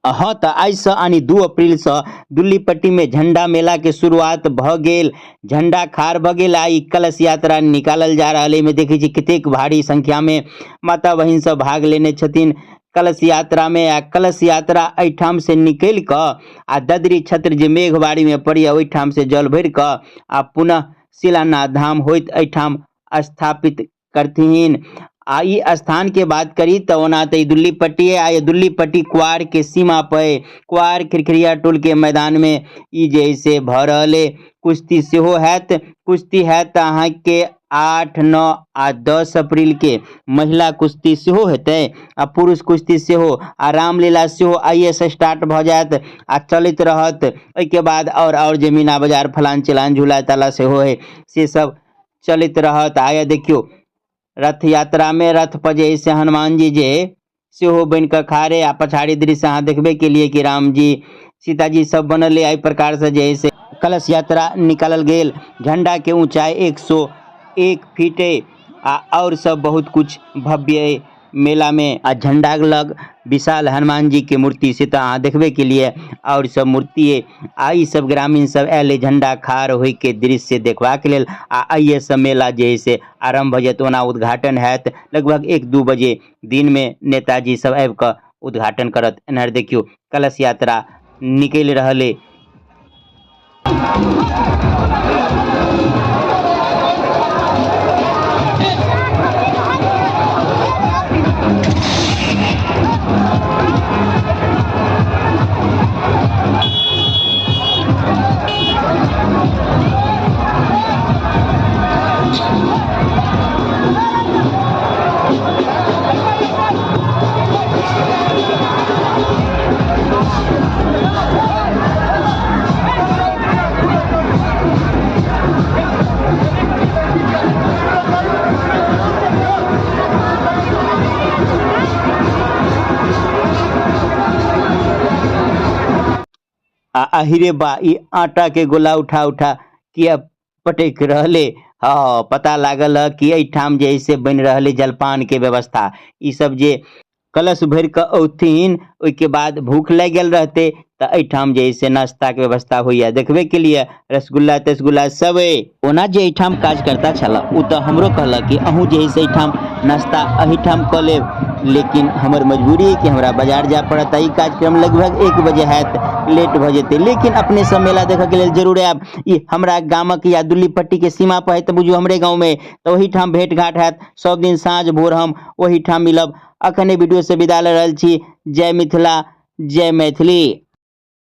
हाँ तो आज से यानी 2 अप्रैल से दुल्लीपट्टी में झंडा मेला के शुरुआत भ गेल। झंडा खाड़ भ गेल आ ई कलश यात्रा निकालल जा रहल है। में देखै छी कतेक भारी संख्या में माता बहिन सब भाग लेने छथिन कलश यात्रा में। आ कलश यात्रा एहिठाम से निकलि कऽ आ ददरी छत्र जे मेघबाड़ी में पड़ैया ओहिठाम से जल भरि कऽ आ पुनः शिलान्यास धाम होइत एहिठाम स्थापित करथिन। आ ई स्थान के बात करी तो ओना तो दुल्लीपट्टी आ ये दुल्लीपट्टी क्वार के सीमा पर क्वार खिरखिरिया टोल के मैदान में ई जे है से भ रहल है। कुश्ती सेहो हैत। कुश्ती हैत अहाँ के 8, 9 आ 10 अप्रैल के महिला कुश्ती सेहो हेतै आ पुरुष कुश्ती सेहो आ रामलीला सेहो आइए से स्टार्ट भ जायत आ चलैत रहत। एहिके बाद और जे मीना बाजार फलान चिलान झूला ताला सेहो है से सब चलैत रहत। आया देखियो रथ यात्रा में रथ पर जे है से हनुमान जी जे सेहो बन कऽ खाड़े आ पछाड़ी दृश्य अहाँ देखबे के लिए कि राम जी सीता जी सब बनल है। एहि प्रकार से जे है से कलश यात्रा निकालल गेल। झंडा के ऊंचाई 101 फीट है आ और सब बहुत कुछ भव्य है। मेला में आ झंडा लग विशाल हनुमान जी के मूर्ति से तो अहाँ देखबे के लिए और सब मूर्ति है। आ ई सब ग्रामीण सब आयल झंडा खाड़ होय के दृश्य देखबाक लेल। आ आइए सब मेला जे है से आरंभ भ जायत। ओना उद्घाटन हैत लगभग 1-2 बजे दिन में नेताजी सब आबि कऽ उद्घाटन करत। एनहर देखियो कलश यात्रा निकलि रहल है। अहिरे बा ई आटा के गोला उठा उठा किया पटक रहले। हाँ पता लागल है कि एहिठाम जे है से बन रहले जलपान के व्यवस्था। ई सब जे कलश भर के औथिन ओहिके बाद भूख लग गेल रहते तो एहिठाम जे है से नाश्ता के व्यवस्था होइया देखबे के लिए रसगुल्ला तसगुल्ला सब है। ओना जे एहिठाम काज करता छला उ तो हमरो कहलक कि अहूँ जे है से एहिठाम नाश्ता एहिठाम क लेब, लेकिन हमर मजबूरी है कि हमरा बाजार जाय पड़त। ई कार्यक्रम लगभग 1 बजे हैत, लेट भ जेते। लेकिन अपने सब मेला देखे के लेल जरूर आयब। ई हमरा गामक या दुल्लीपट्टी के सीमा पर है तो बुझियो हमरे गाँव में तो वही ठाम भेंट घाट हैत। सब दिन साँझ भोर हम वही ठाम मिलब। अखने वीडियो से विदा ले रहल छी। जय मिथिला जय मैथिली।